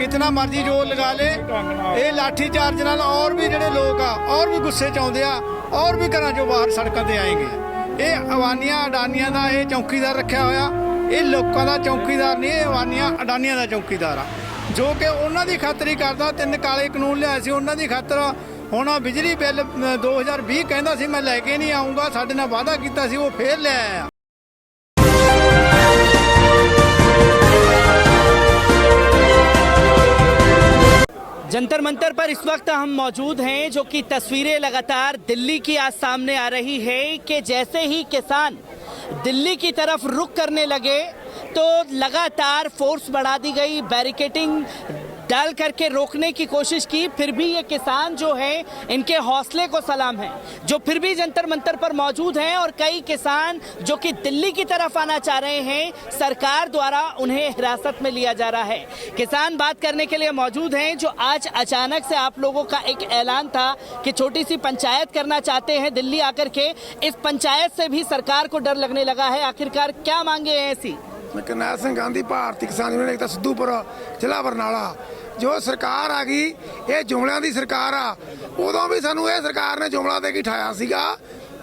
कितना मर्जी जोर लगा ले, ये लाठी चार्ज नाल और भी जिहड़े लोग आ और भी गुस्से च आउंदे आ और भी घरां चों बाहर सड़कों ते आएंगे। ये अवानिया अडानिया का ये चौकीदार रखा होया, ये लोगों का चौकीदार नहीं, ये अवानिया अडानिया का चौकीदार आ जो कि उन्हां दी खातर ही करदा। 3 काले कानून लिया सी उन्हां दी खातर। हुण बिजली बिल 2020 कहंदा सी मैं लैके नहीं आऊँगा, साडे नाल वादा कीता सी, वो फेर ले आया। जंतर मंतर पर इस वक्त हम मौजूद हैं, जो कि तस्वीरें लगातार दिल्ली की आज सामने आ रही है कि जैसे ही किसान दिल्ली की तरफ रुख करने लगे तो लगातार फोर्स बढ़ा दी गई, बैरिकेडिंग डाल करके रोकने की कोशिश की। फिर भी ये किसान जो है, इनके हौसले को सलाम है, जो फिर भी जंतर मंतर पर मौजूद हैं। और कई किसान जो कि दिल्ली की तरफ आना चाह रहे हैं, सरकार द्वारा उन्हें हिरासत में लिया जा रहा है। किसान बात करने के लिए मौजूद हैं, जो आज अचानक से आप लोगों का एक ऐलान था कि छोटी सी पंचायत करना चाहते हैं दिल्ली आकर के। इस पंचायत से भी सरकार को डर लगने लगा है। आखिरकार क्या मांगे हैं ऐसी? करनैल सिंह गांधी भारतीय किसान यूनियन एकता सिद्धूपुर जिला बरनाला। जो सरकार आ गई ये जुमलिਆਂ ਦੀ सरकार आ, उदों भी सानू ये सरकार ने जुमला दे के उठाया सीगा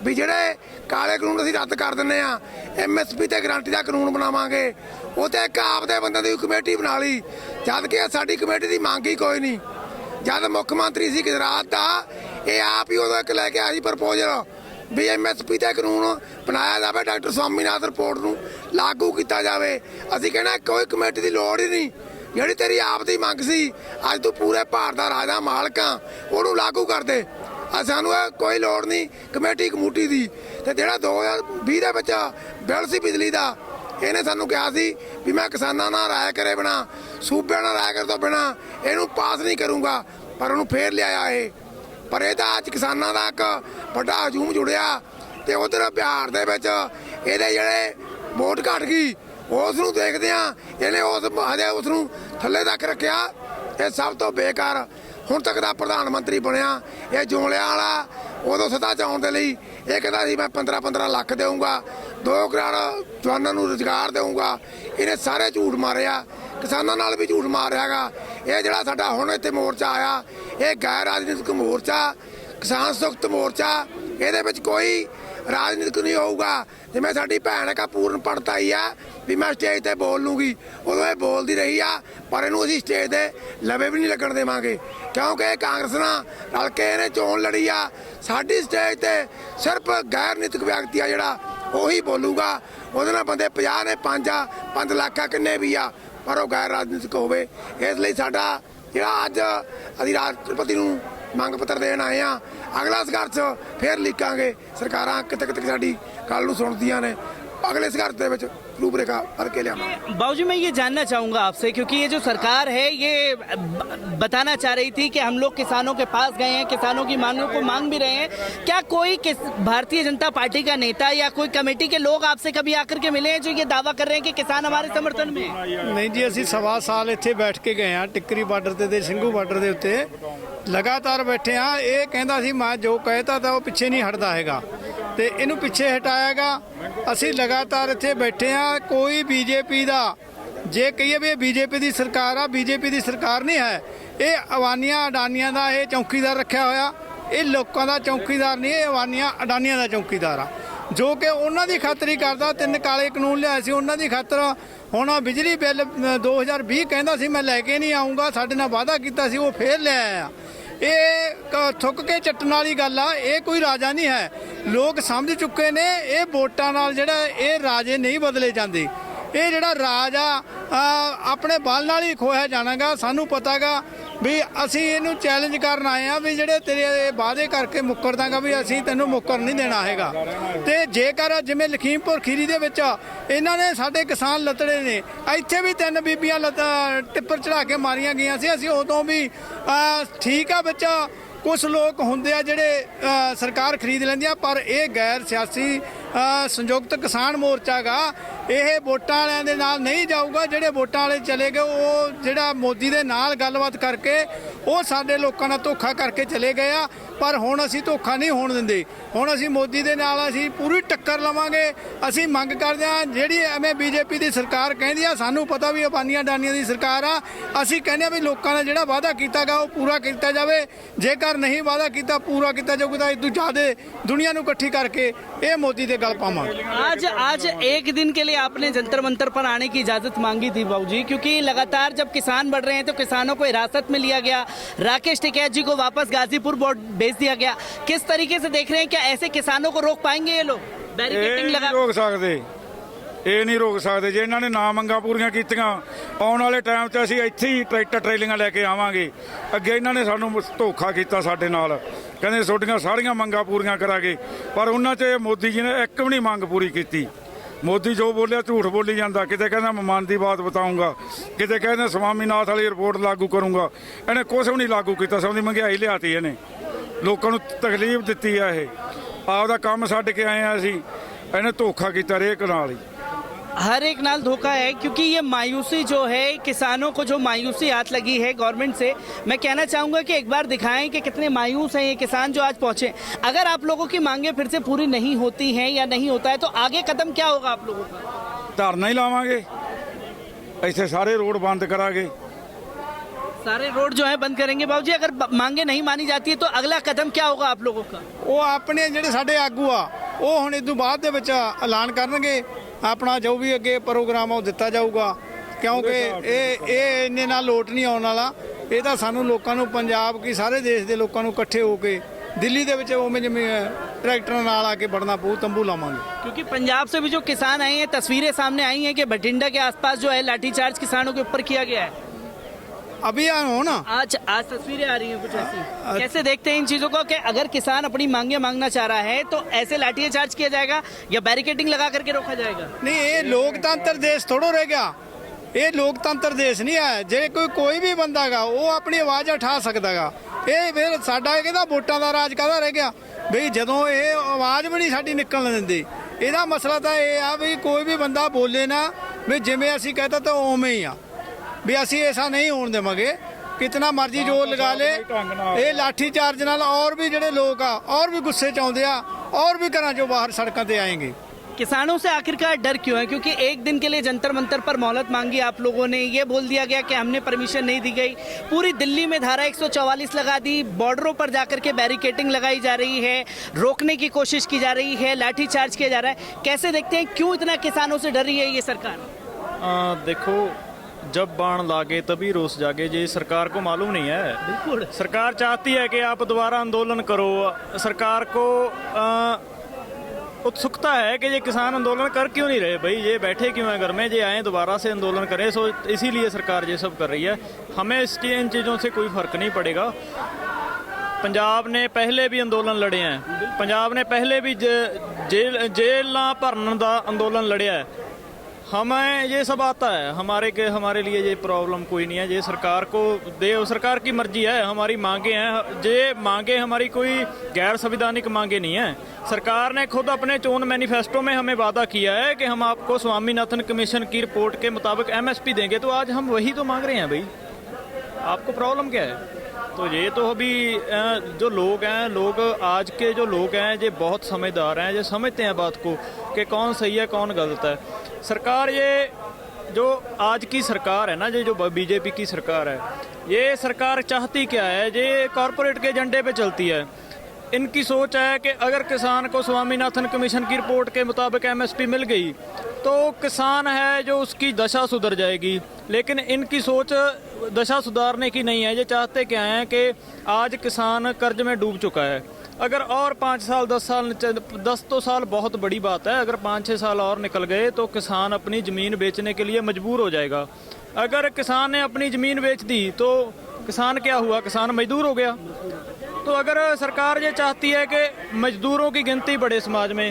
भी ਜਿਹੜੇ काले कानून ਅਸੀਂ ਰੱਦ ਕਰ ਦਿੰਨੇ ਆ, MSP ਤੇ ਗਰੰਟੀ ਦਾ ਕਾਨੂੰਨ ਬਣਾਵਾਂਗੇ। ਉਹ ਤੇ ਇੱਕ ਆਪਦੇ ਬੰਦੇ ਦੀ ਕਮੇਟੀ ਬਣਾ ਲਈ, ਜਦ ਕਿ ਸਾਡੀ ਕਮੇਟੀ ਦੀ ਮੰਗ ਹੀ ਕੋਈ ਨਹੀਂ। ਜਦ ਮੁੱਖ ਮੰਤਰੀ ਸੀ ਗੁਜਰਾਤ ਦਾ, ਇਹ ਆਪ ਹੀ ਉਦੋਂ ਇੱਕ ਲੈ ਕੇ ਆਇਆ ਸੀ ਪ੍ਰਪੋਜ਼ਲ ਵੀ MSP ਤੇ ਕਾਨੂੰਨ ਬਣਾਇਆ ਜਾਵੇ, ਡਾਕਟਰ ਸਵਾਮੀਨਾਥਨ ਰਿਪੋਰਟ ਨੂੰ ਲਾਗੂ ਕੀਤਾ ਜਾਵੇ। ਅਸੀਂ ਕਹਿੰਦੇ ਕੋਈ ਕਮੇਟੀ ਦੀ ਲੋੜ ਹੀ ਨਹੀਂ, ਜਿਹੜੀ ਤੇਰੀ ਆਪ ਦੀ ਮੰਗ ਸੀ, ਅੱਜ ਤੂੰ ਪੂਰੇ ਭਾਰਤ ਦਾ ਰਾਜਾ ਮਾਲਕ ਆ, ਉਹਨੂੰ ਲਾਗੂ ਕਰ ਦੇ। ਸਾਨੂੰ ਕੋਈ ਲੋੜ ਨਹੀਂ ਕਮੇਟੀ ਕਮੂਟੀ ਦੀ। ਤੇ ਜਿਹੜਾ 2020 ਦੇ ਵਿੱਚ ਬਿੱਲ ਸੀ ਬਿਜਲੀ ਦਾ, ਇਹਨੇ ਸਾਨੂੰ ਕਿਹਾ ਸੀ ਵੀ ਮੈਂ ਕਿਸਾਨਾਂ ਨਾਲ ਰਾਏ ਕਰੇ ਬਿਨਾ, ਸੂਬਿਆਂ ਨਾਲ ਰਾਏ ਕਰਨ ਤੋਂ ਬਿਨਾ ਇਹਨੂੰ ਪਾਸ ਨਹੀਂ ਕਰੂੰਗਾ, ਪਰ ਉਹਨੂੰ ਫੇਰ ਲਿਆਇਆ ਇਹ। ਪਰ ਇਹਦਾ ਅੱਜ ਕਿਸਾਨਾਂ ਦਾ ਇੱਕ ਵੱਡਾ ਹਜੂਮ ਜੁੜਿਆ ਤੇ ਉਧਰ ਬਿਹਾਰ ਦੇ ਵਿੱਚ ਇਹਦੇ ਜਿਹੜੇ ਵੋਟ ਘਟ ਗਈ, ਉਸ ਨੂੰ ਦੇਖਦੇ ਆ ਇਹਨੇ ਉਸ ਹਜੇ ਉਸ ਨੂੰ ਥੱਲੇ ਤੱਕ ਰੱਖਿਆ। ਇਹ ਸਭ ਤੋਂ ਬੇਕਾਰ ਹੁਣ ਤੱਕ ਦਾ ਪ੍ਰਧਾਨ ਮੰਤਰੀ ਬਣਿਆ ਇਹ ਜੁਮਲਿਆਂ ਵਾਲਾ। ਉਦੋਂ ਸੱਤਾ 'ਚ ਆਉਣ ਦੇ ਲਈ ਇਹ ਕਹਿੰਦਾ ਸੀ ਮੈਂ 15-15 ਲੱਖ ਦੇਊਂਗਾ, 2 ਕਰੋੜ ਜਵਾਨਾਂ ਨੂੰ ਰੁਜ਼ਗਾਰ ਦੇਊਂਗਾ। ਇਹਨੇ ਸਾਰੇ ਝੂਠ ਮਾਰਿਆ, ਕਿਸਾਨਾਂ ਨਾਲ ਵੀ ਝੂਠ ਮਾਰਿਆਗਾ। ਇਹ ਜਿਹੜਾ ਸਾਡਾ ਹੁਣ ਇੱਥੇ ਮੋਰਚਾ ਆਇਆ, ਇਹ ਗੈਰ ਰਾਜਨੀਤਿਕ ਮੋਰਚਾ, ਕਿਸਾਨ ਸੰਯੁਕਤ ਮੋਰਚਾ। ਇਹਦੇ ਵਿੱਚ ਕੋਈ ਰਾਜਨੀਤਿਕ ਨਹੀਂ ਹੋਊਗਾ। ਜਿਵੇਂ ਸਾਡੀ ਭੈਣ ਕਾ ਪੂਰਨ ਪੜਤਾ ਹੀ ਆ ਵੀ ਮੈਂ ਸਟੇਜ ਤੇ ਬੋਲ ਲੂੰਗੀ, ਉਦੋਂ ਇਹ ਬੋਲਦੀ ਰਹੀ ਆ, ਪਰ ਇਹਨੂੰ ਅਸੀਂ ਸਟੇਜ ਦੇ ਲਵੇ ਵੀ ਨਹੀਂ ਲੱਗਣ ਦੇਵਾਂਗੇ, ਕਿਉਂਕਿ ਇਹ ਕਾਂਗਰਸ ਨਾਲ ਰਲ ਕੇ ਇਹਨੇ ਚੋਣ ਲੜੀ ਆ। ਸਾਡੀ ਸਟੇਜ ਤੇ ਸਿਰਫ ਗੈਰ ਨੀਤਿਕ ਵਿਅਕਤੀ ਆ ਜਿਹੜਾ ਉਹੀ ਬੋਲੂਗਾ। ਉਹਦੇ ਨਾਲ ਬੰਦੇ 50 ਨੇ 5 ਲੱਖ ਆ ਕਿੰਨੇ ਵੀ ਆ, ਪਰ ਉਹ ਗੈਰ ਰਾਜਨੀਤਿਕ ਹੋਵੇ। ਇਸ ਲਈ ਸਾਡਾ ਜਿਹੜਾ ਅੱਜ ਅਸੀਂ ਰਾਸ਼ਟਰਪਤੀ ਨੂੰ ਮੰਗ ਪੱਤਰ ਦੇਣ ਆਏ ਆ, ਅਗਲਾ ਸੰਘਰਸ਼ ਫੇਰ ਲਿਖਾਂਗੇ। ਸਰਕਾਰਾਂ ਕਿਤੇ ਕਿਤੇ ਸਾਡੀ ਗੱਲ ਨੂੰ ਸੁਣਦੀਆਂ ਨੇ, अगले संघर्ष ਦੇ ਵਿੱਚ रूपरेखा भर के लिया। बाबूजी मैं ये जानना चाहूँगा आपसे, क्योंकि ये जो सरकार है ये बताना चाह रही थी कि हम लोग किसानों के पास गए हैं, किसानों की मांगों को मांग भी रहे हैं। क्या कोई भारतीय जनता पार्टी का नेता या कोई कमेटी के लोग आपसे कभी आकर के मिले हैं जो ये दावा कर रहे हैं कि किसान हमारे समर्थन में? नहीं जी, असी 1.25 साल इत्थे बैठ के गए हैं टिक्करी बार्डर ते ਸਿੰਘੂ बार्डर ਦੇ ਉੱਤੇ लगातार बैठे हाँ। ये कहता सी मैं जो कहता था वो पिछे नहीं हटता हैगा ਤੇ ਇਹਨੂੰ ਪਿੱਛੇ ਹਟਾਏਗਾ। ਅਸੀਂ ਲਗਾਤਾਰ ਇੱਥੇ ਬੈਠੇ ਆ। ਕੋਈ ਬੀਜੇਪੀ ਦਾ ਜੇ ਕਹੀਏ ਵੀ ਇਹ ਬੀਜੇਪੀ ਦੀ ਸਰਕਾਰ ਆ, ਬੀਜੇਪੀ ਦੀ ਸਰਕਾਰ ਨਹੀਂ ਹੈ। ਇਹ ਅਵਾਨੀਆਂ ਅਡਾਨੀਆਂ ਦਾ ਇਹ ਚੌਕੀਦਾਰ ਰੱਖਿਆ ਹੋਇਆ। ਇਹ ਲੋਕਾਂ ਦਾ ਚੌਕੀਦਾਰ ਨਹੀਂ, ਇਹ ਅਵਾਨੀਆਂ ਅਡਾਨੀਆਂ ਦਾ ਚੌਕੀਦਾਰ ਆ ਜੋ ਕਿ ਉਹਨਾਂ ਦੀ ਖਾਤਰ ਹੀ ਕਰਦਾ। 3 ਕਾਲੇ ਕਾਨੂੰਨ ਲਿਆ ਸੀ ਉਹਨਾਂ ਦੀ ਖਾਤਰ। ਹੁਣ ਬਿਜਲੀ ਬਿੱਲ 2020 ਕਹਿੰਦਾ ਸੀ ਮੈਂ ਲੈ ਕੇ ਨਹੀਂ ਆਊਂਗਾ, ਸਾਡੇ ਨਾਲ ਵਾਅਦਾ ਕੀਤਾ ਸੀ, ਉਹ ਫੇਰ ਲੈ ਆਇਆ। ਇਹ ਥੁੱਕ ਕੇ ਚੱਟਣ ਵਾਲੀ ਗੱਲ ਆ। ਇਹ ਕੋਈ ਰਾਜਾ ਨਹੀਂ ਹੈ। ਲੋਕ ਸਮਝ ਚੁੱਕੇ ਨੇ ਇਹ ਵੋਟਾਂ ਨਾਲ ਜਿਹੜਾ ਇਹ ਰਾਜੇ ਨਹੀਂ ਬਦਲੇ ਜਾਂਦੇ। ਇਹ ਜਿਹੜਾ ਰਾਜ ਆ ਆਪਣੇ ਬਲ ਨਾਲ ਹੀ ਖੋਇਆ ਜਾਣਾਗਾ। ਸਾਨੂੰ ਪਤਾਗਾ ਵੀ ਅਸੀਂ ਇਹਨੂੰ ਚੈਲੰਜ ਕਰਨ ਆਏ ਆ ਵੀ ਜਿਹੜੇ ਤੇਰੇ ਵਾਅਦੇ ਕਰਕੇ ਮੁੱਕਰ ਦਾਂਗਾ ਵੀ ਅਸੀਂ ਤੈਨੂੰ ਮੁੱਕਰ ਨਹੀਂ ਦੇਣਾ ਹੈਗਾ। ਤੇ ਜੇਕਰ ਜਿਵੇਂ ਲਖੀਮਪੁਰ ਖੀਰੀ ਦੇ ਵਿੱਚ ਇਹਨਾਂ ਨੇ ਸਾਡੇ ਕਿਸਾਨ ਲੱਤੜੇ ਨੇ, ਇੱਥੇ ਵੀ 3 ਬੀਬੀਆਂ ਟਿੱਪਰ ਚੜਾ ਕੇ ਮਾਰੀਆਂ ਗਈਆਂ ਸੀ। ਅਸੀਂ ਉਦੋਂ ਵੀ ਠੀਕ ਆ ਵਿੱਚ ਕੁਛ ਲੋਕ ਹੁੰਦੇ ਆ ਜਿਹੜੇ ਸਰਕਾਰ ਖਰੀਦ ਲੈਂਦੀ ਆ, ਪਰ ਇਹ ਗੈਰ ਸਿਆਸੀ ਸੰਯੁਕਤ ਕਿਸਾਨ ਮੋਰਚਾ ਗਾ। ਇਹ ਵੋਟਾਂ ਵਾਲਿਆਂ ਦੇ ਨਾਲ ਨਹੀਂ ਜਾਊਗਾ। ਜਿਹੜੇ ਵੋਟਾਂ ਵਾਲੇ ਚਲੇ ਗਏ ਉਹ ਜਿਹੜਾ ਮੋਦੀ ਦੇ ਨਾਲ ਗੱਲਬਾਤ ਕਰਕੇ ਉਹ ਸਾਡੇ ਲੋਕਾਂ ਨਾਲ ਧੋਖਾ ਕਰਕੇ ਚਲੇ ਗਏ ਆ। ਪਰ ਹੁਣ ਅਸੀਂ ਧੋਖਾ ਨਹੀਂ ਹੋਣ ਦਿੰਦੇ। ਹੁਣ ਅਸੀਂ ਮੋਦੀ ਦੇ ਨਾਲ ਅਸੀਂ ਪੂਰੀ ਟੱਕਰ ਲਵਾਂਗੇ। ਅਸੀਂ ਮੰਗ ਕਰਦੇ ਹਾਂ, ਜਿਹੜੀ ਐਵੇਂ ਬੀਜੇਪੀ ਦੀ ਸਰਕਾਰ ਕਹਿੰਦੀ ਆ, ਸਾਨੂੰ ਪਤਾ ਵੀ ਅਬਾਨੀਆਂ ਡਾਨੀਆਂ ਦੀ ਸਰਕਾਰ ਆ। ਅਸੀਂ ਕਹਿੰਦੇ ਆ ਵੀ ਲੋਕਾਂ ਨੇ ਜਿਹੜਾ ਵਾਅਦਾ ਕੀਤਾਗਾ ਉਹ ਪੂਰਾ ਕੀਤਾ ਜਾਵੇ। ਜੇਕਰ ਨਹੀਂ ਵਾਅਦਾ ਕੀਤਾ ਪੂਰਾ ਕੀਤਾ ਜਾਊਗਾ ਤਾਂ ਇਦੋਂ ਜ਼ਿਆਦਾ ਦੁਨੀਆ ਨੂੰ ਇਕੱਠੀ ਕਰਕੇ ਇਹ ਮੋਦੀ ਦੇ गल पावांगे। आज एक दिन के लिए आपने जंतर मंतर पर आने की इजाजत मांगी थी बाबूजी, क्योंकि लगातार जब किसान बढ़ रहे हैं तो किसानों को हिरासत में लिया गया, राकेश टिकैत जी को वापस गाजीपुर भेज दिया गया। किस तरीके से देख रहे हैं, क्या ऐसे किसानों को रोक पाएंगे ये लोग? बैरिकेडिंग लगा रोक सकते, ਇਹ ਨਹੀਂ ਰੋਕ ਸਕਦੇ। ਜੇ ਇਹਨਾਂ ਨੇ ਨਾ ਮੰਗਾਂ ਪੂਰੀਆਂ ਕੀਤੀਆਂ, ਆਉਣ ਵਾਲੇ ਟਾਈਮ 'ਚ ਅਸੀਂ ਇੱਥੇ ਹੀ ਟਰੈਕਟਰ ਟਰੇਲੀਆਂ ਲੈ ਕੇ ਆਵਾਂਗੇ। ਅੱਗੇ ਇਹਨਾਂ ਨੇ ਸਾਨੂੰ ਧੋਖਾ ਕੀਤਾ ਸਾਡੇ ਨਾਲ, ਕਹਿੰਦੇ ਤੁਹਾਡੀਆਂ ਸਾਰੀਆਂ ਮੰਗਾਂ ਪੂਰੀਆਂ ਕਰਾਂਗੇ, ਪਰ ਉਹਨਾਂ 'ਚ ਮੋਦੀ ਜੀ ਨੇ ਇੱਕ ਵੀ ਨਹੀਂ ਮੰਗ ਪੂਰੀ ਕੀਤੀ। ਮੋਦੀ ਜੋ ਬੋਲਿਆ ਝੂਠ ਬੋਲੀ ਜਾਂਦਾ। ਕਿਤੇ ਕਹਿੰਦਾ ਮੈਂ ਮਨ ਦੀ ਬਾਤ ਬਤਾਊਂਗਾ, ਕਿਤੇ ਕਹਿੰਦਾ ਸਵਾਮੀਨਾਥ ਵਾਲੀ ਰਿਪੋਰਟ ਲਾਗੂ ਕਰੂੰਗਾ। ਇਹਨੇ ਕੁਛ ਵੀ ਨਹੀਂ ਲਾਗੂ ਕੀਤਾ। ਸਭ ਦੀ ਮਹਿੰਗਾਈ ਲਿਆਤੀ ਇਹਨੇ, ਲੋਕਾਂ ਨੂੰ ਤਕਲੀਫ ਦਿੱਤੀ ਆ। ਇਹ ਆਪਦਾ ਕੰਮ ਛੱਡ ਕੇ ਆਏ ਆ ਅਸੀਂ, ਇਹਨੇ ਧੋਖਾ ਕੀਤਾ ਹਰੇਕ ਨਾਲ ਹੀ। हर एक नाल धोखा है, क्योंकि ये मायूसी जो है, किसानों को जो मायूसी हाथ लगी है गवर्नमेंट से, मैं कहना चाहूँगा कि एक बार दिखाएं कि कितने मायूस हैं ये किसान जो आज पहुँचे। अगर आप लोगों की मांगे फिर से पूरी नहीं होती हैं या नहीं होता है तो आगे कदम क्या होगा आप लोगों का? ਧਰਨਾ ਹੀ ਲਾਵਾਂਗੇ, ऐसे सारे रोड बंद करांगे। सारे रोड जो है बंद करेंगे बाबूजी। अगर मांगे नहीं मानी जाती है तो अगला कदम क्या होगा आप लोगों का? ਉਹ ਆਪਣੇ ਜਿਹੜੇ ਸਾਡੇ ਆਗੂ ਆ ਉਹ ਹੁਣ ਇਸ ਤੋਂ ਬਾਅਦ ਦੇ ਵਿੱਚ ਐਲਾਨ ਕਰਨਗੇ। ਆਪਣਾ ਜੋ ਵੀ ਅੱਗੇ ਪ੍ਰੋਗਰਾਮ ਆ ਉਹ ਦਿੱਤਾ ਜਾਊਗਾ, ਕਿਉਂਕਿ ਇਹ ਇੰਨੇ ਨਾਲ ਲੋਟ ਨਹੀਂ ਆਉਣ ਵਾਲਾ। ਇਹ ਤਾਂ ਸਾਨੂੰ ਲੋਕਾਂ ਨੂੰ, ਪੰਜਾਬ ਕੀ ਸਾਰੇ ਦੇਸ਼ ਦੇ ਲੋਕਾਂ ਨੂੰ ਇਕੱਠੇ ਹੋ ਕੇ दिल्ली ਦੇ ਵਿੱਚ ਉਵੇਂ ਜਿਵੇਂ ट्रैक्टर ਨਾਲ आ के बढ़ना पू तंबू लावांगे। क्योंकि पंजाब से भी जो किसान आए हैं, तस्वीरें सामने आई हैं कि बठिंडा के आसपास जो है लाठीचार्ज किसानों के ऊपर किया गया है। अभी हो ना, आज तस्वीरें आ रही हैं कुछ ऐसी। कैसे देखते हैं इन चीज़ों को कि अगर किसान अपनी मांगे मांगना चाह रहा है तो ऐसे लाठीचार्ज किया जाएगा या बैरिकेडिंग लगा करके रोका जाएगा? नहीं, ये लोकतंत्र देश थोड़ो रह गया। ये लोकतंत्र देश नहीं है। जे कोई भी बंदा गा वो अपनी आवाज़ उठा सकता गा। ਇਹ ਫਿਰ ਸਾਡਾ ਇਹਦਾ ਵੋਟਾਂ ਦਾ ਰਾਜ ਕਾਹਦਾ ਰਹਿ ਗਿਆ ਬਈ, ਜਦੋਂ ਇਹ ਆਵਾਜ਼ ਵੀ ਨਹੀਂ ਸਾਡੀ ਨਿਕਲਣ ਦਿੰਦੇ। ਇਹਦਾ ਮਸਲਾ ਤਾਂ ਇਹ ਆ ਵੀ ਕੋਈ ਵੀ ਬੰਦਾ ਬੋਲੇ ਨਾ ਵੀ ਜਿਵੇਂ ਅਸੀਂ ਕਹਤਾ ਤਾਂ ਉਵੇਂ ਹੀ ਆ, ਵੀ ਅਸੀਂ ਐਸਾ ਨਹੀਂ ਹੋਣ ਦੇਵਾਂਗੇ। कितना मर्जी जोर लगा ले, ये लाठी चार्ज नाल और भी ਜਿਹੜੇ ਲੋਕ ਆ और भी गुस्से च आउंदे आ और भी घरां चों बाहर सड़कों ते आएंगे। किसानों से आखिरकार डर क्यों है? क्योंकि एक दिन के लिए जंतर मंतर पर मोहलत मांगी आप लोगों ने, ये बोल दिया गया कि हमने परमिशन नहीं दी गई। पूरी दिल्ली में धारा 144 लगा दी, बॉर्डरों पर जाकर के बैरिकेडिंग लगाई जा रही है, रोकने की कोशिश की जा रही है, लाठी चार्ज किया जा रहा है। कैसे देखते हैं, क्यों इतना किसानों से डर रही है ये सरकार? देखो, जब बाण लागे तभी रोस जागे, ये सरकार को मालूम नहीं है। बिल्कुल, सरकार चाहती है कि आप दोबारा आंदोलन करो। सरकार को उत्सुकता है कि ये किसान आंदोलन कर क्यों नहीं रहे भाई, ये बैठे क्यों हैं घर में, ये आए दोबारा से आंदोलन करें। सो इसीलिए सरकार ये सब कर रही है। हमें इन चीज़ों से कोई फ़र्क नहीं पड़ेगा। पंजाब ने पहले भी आंदोलन लड़े हैं, पंजाब ने पहले भी जेल भरन का आंदोलन लड़िया है। हमें ये सब आता है, हमारे लिए ये प्रॉब्लम कोई नहीं है। ये सरकार को सरकार की मर्जी है, हमारी मांगे हैं। ये मांगे हमारी कोई गैर संवैधानिक मांगे नहीं है। सरकार ने खुद अपने चोन मैनिफेस्टो में हमें वादा किया है कि हम आपको स्वामीनाथन कमीशन की रिपोर्ट के मुताबिक MSP देंगे, तो आज हम वही तो मांग रहे हैं भाई। आपको प्रॉब्लम क्या है? तो ये तो अभी जो लोग हैं, लोग आज के जो लोग हैं ये बहुत समझदार हैं, ये समझते हैं बात को कि कौन सही है कौन गलत है। सरकार ये जो आज की सरकार है ना, ये जो बीजेपी की सरकार है, ये सरकार चाहती क्या है? ये कॉरपोरेट के एजेंडे पे चलती है। इनकी सोच है कि अगर किसान को स्वामीनाथन कमीशन की रिपोर्ट के मुताबिक MSP मिल गई तो किसान है जो उसकी दशा सुधर जाएगी। लेकिन इनकी सोच दशा सुधारने की नहीं है। ये चाहते क्या हैं कि आज किसान कर्ज में डूब चुका है। अगर और 5 साल 10 तो साल बहुत बड़ी बात है, अगर 5-6 साल और निकल गए तो किसान अपनी ज़मीन बेचने के लिए मजबूर हो जाएगा। अगर किसान ने अपनी ज़मीन बेच दी तो किसान क्या हुआ? किसान मजदूर हो गया। तो अगर सरकार ये चाहती है कि मजदूरों की गिनती बढ़े समाज में,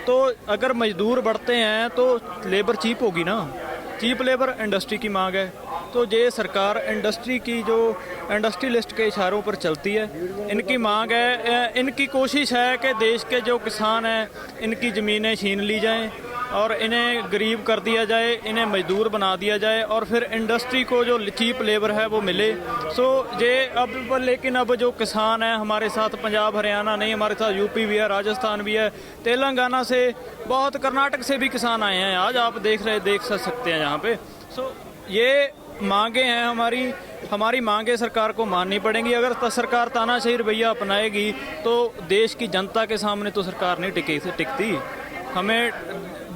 तो अगर मजदूर बढ़ते हैं तो लेबर चीप होगी ना, चीप लेबर इंडस्ट्री की मांग है। तो ये सरकार इंडस्ट्री की जो इंडस्ट्रियलिस्ट के इशारों पर चलती है, इनकी मांग है, इनकी कोशिश है कि देश के जो किसान हैं इनकी ज़मीनें छीन ली जाएं और इन्हें गरीब कर दिया जाए, इन्हें मजदूर बना दिया जाए और फिर इंडस्ट्री को जो चीप लेबर है वो मिले। सो ये अब लेकिन अब जो किसान हैं हमारे साथ, पंजाब हरियाणा नहीं, हमारे साथ यूपी भी है, राजस्थान भी है, तेलंगाना से, बहुत कर्नाटक से भी किसान आए हैं। आज आप देख सकते हैं यहाँ पे। सो ये मांगे हैं हमारी मांगे सरकार को माननी पड़ेंगी। अगर सरकार तानाशाही रवैया अपनाएगी तो देश की जनता के सामने तो सरकार नहीं टिकती। हमें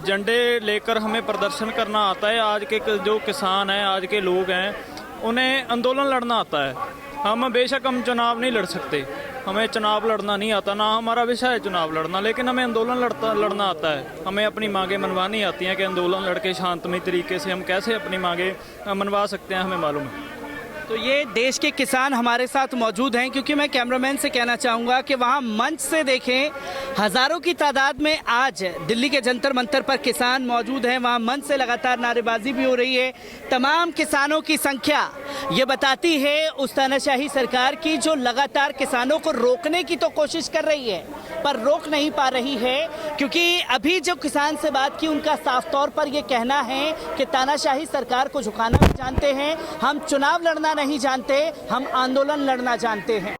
झंडे लेकर हमें प्रदर्शन करना आता है। आज के जो किसान हैं, आज के लोग हैं, उन्हें आंदोलन लड़ना आता है। हम बेशक हम चुनाव नहीं लड़ सकते, हमें चुनाव लड़ना नहीं आता, ना हमारा विषय है चुनाव लड़ना, लेकिन हमें आंदोलन लड़ना आता है। हमें अपनी मांगें मनवानी आती हैं कि आंदोलन लड़के शांतमय तरीके से हम कैसे अपनी मांगें मनवा सकते हैं, हमें मालूम है। तो ये देश के किसान हमारे साथ मौजूद हैं, क्योंकि मैं कैमरामैन से कहना चाहूँगा कि वहाँ मंच से देखें, हज़ारों की तादाद में आज दिल्ली के जंतर मंतर पर किसान मौजूद हैं। वहाँ मंच से लगातार नारेबाजी भी हो रही है। तमाम किसानों की संख्या ये बताती है उस तानाशाही सरकार की, जो लगातार किसानों को रोकने की तो कोशिश कर रही है पर रोक नहीं पा रही है। क्योंकि अभी जो किसान से बात की, उनका साफ तौर पर ये कहना है कि तानाशाही सरकार को झुकाना भी जानते हैं, हम चुनाव लड़ना नहीं जानते, हम आंदोलन लड़ना जानते हैं।